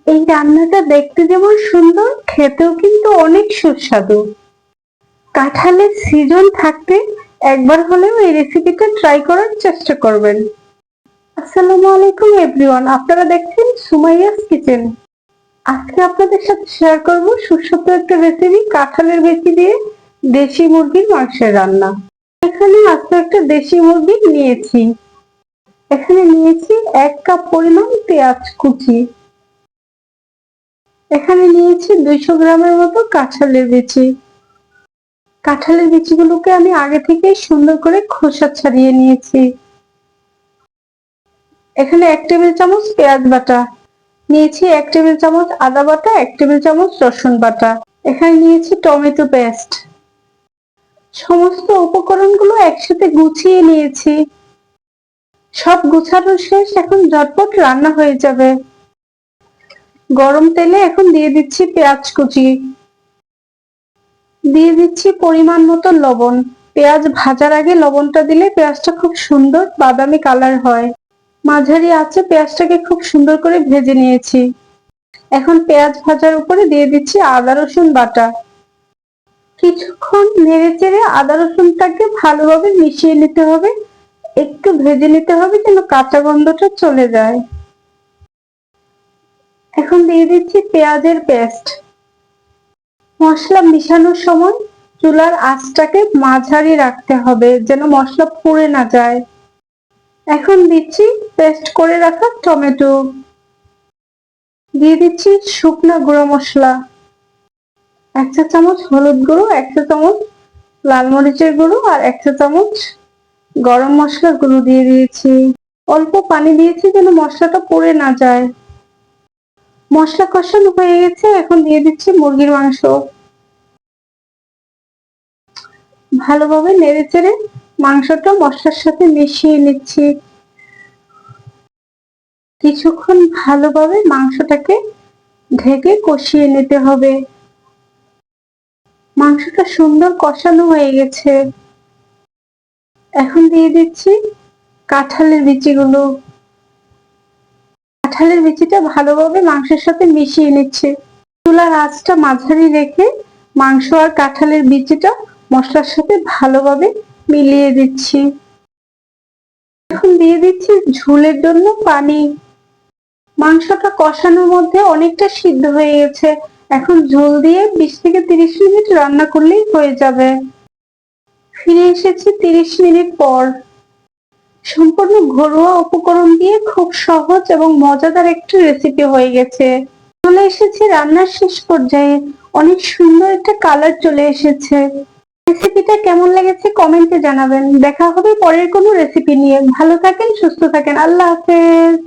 এই রান্নাটা দেখতে যেমন সুন্দর, খেতেও কিন্তু অনেক সুস্বাদু। কাঁঠালের সিজন থাকতে একবার হলেও এই রেসিপিটা ট্রাই করার চেষ্টা করবেন। আসসালামু আলাইকুম এভরিওয়ান, আপনারা দেখছেন সুমাইয়াস কিচেন। আজকে আপনাদের সাথে শেয়ার করব সুস্বাদু একটা রেসিপি, কাঁঠালের বিচি দিয়ে দেশি মুরগির মাংসের রান্না। এখানে আজকে একটা দেশি মুরগি নিয়েছি। এখানে নিয়েছি 1 কাপ পরিমাণ পেঁয়াজ কুচি। এখানে নিয়েছি 200 গ্রামের মতো কাঁঠালের বিচি। কাঁঠালের বিচিগুলোকে আমি আগে থেকেই সুন্দর করে খোসা ছাড়িয়ে নিয়েছি। এখানে 1 টেবিল চামচ পেঁয়াজ বাটা নিয়েছি, 1 টেবিল চামচ আদা বাটা, 1 টেবিল চামচ রসুন বাটা। এখানে নিয়েছি টমেটো পেস্ট। সমস্ত উপকরণগুলো একসাথে গুছিয়ে নিয়েছি। সব গুছানো শেষ, এখন ঝটপট রান্না হয়ে যাবে। গরম তেলে এখন দিয়ে দিচ্ছি পেঁয়াজ কুচি, দিয়ে দিচ্ছি পরিমাণ মতো লবণ। পেঁয়াজ ভাজার আগে লবণটা দিলে পেঁয়াজটা খুব সুন্দর বাদামি কালার হয়। মাঝারি আঁচে পেঁয়াজটাকে খুব সুন্দর করে ভেজে নিয়েছি। এখন পেঁয়াজ ভাজার উপরে দিয়ে দিচ্ছি আদা রসুন বাটা। কিছুক্ষণ নেড়ে চেড়ে আদা রসুনটাকে ভালোভাবে মিশিয়ে নিতে হবে, একটু ভেজে নিতে হবে যেন কাঁচা গন্ধটা চলে যায়। এখন দিয়ে দিচ্ছি পেঁয়াজের পেস্ট। মশলা মিশানোর সময় চুলার আঁচটাকে মাঝারি রাখতে হবে যেন মশলা পুড়ে না যায়। এখন দিচ্ছি পেস্ট করে রাখা টমেটো, দিয়ে দিচ্ছি শুকনো গুঁড়ো মশলা, 1 চা চামচ হলুদ গুঁড়ো, 1 চা চামচ লাল মরিচের গুঁড়ো আর 1 চা চামচ গরম মশলার গুঁড়ো দিয়ে দিয়েছি। অল্প পানি দিয়েছি যেন মশলাটা পুড়ে না যায়। মশলা কষানো হয়ে গেছে, এখন দিয়ে দিচ্ছি মুরগির মাংস। ভালোভাবে নেড়ে চেড়ে মাংসটা মশলার সাথে মিশিয়ে নিচ্ছি। কিছুক্ষণ ভালোভাবে মাংসটাকে ঢেকে কষিয়ে নিতে হবে। মাংসটা সুন্দর কষানো হয়ে গেছে। এখন দিয়ে দিচ্ছি কাঁঠালের বিচিগুলো। কাঁঠালের বিচিটা ভালোভাবে মাংসের সাথে মিশিয়ে নিচ্ছে। চুলার আঁচটা মাঝারি রেখে মাংস আর কাঁঠালের বিচিটা মশলার সাথে ভালোভাবে মিলিয়ে দিচ্ছি। এখন দিয়ে দিচ্ছি ঝোলের জন্য পানি। মাংসটা কষানোর মধ্যে অনেকটা সিদ্ধ হয়ে গেছে, এখন ঝোল দিয়ে 20 থেকে 30 মিনিট রান্না করলেই হয়ে যাবে। ফিরে এসেছি 30 মিনিট পর। সম্পূর্ণ ঘরোয়া উপকরণ দিয়ে খুব সহজ এবং মজাদার একটি রেসিপি হয়ে গেছে। চলে এসেছি রান্নার শেষ পর্যায়ে, অনেক সুন্দর একটা কালার চলে এসেছে। রেসিপিটা কেমন লেগেছে কমেন্টে জানাবেন। দেখা হবে পরের কোনো রেসিপি নিয়ে। ভালো থাকেন, সুস্থ থাকেন, আল্লাহ হাফেজ।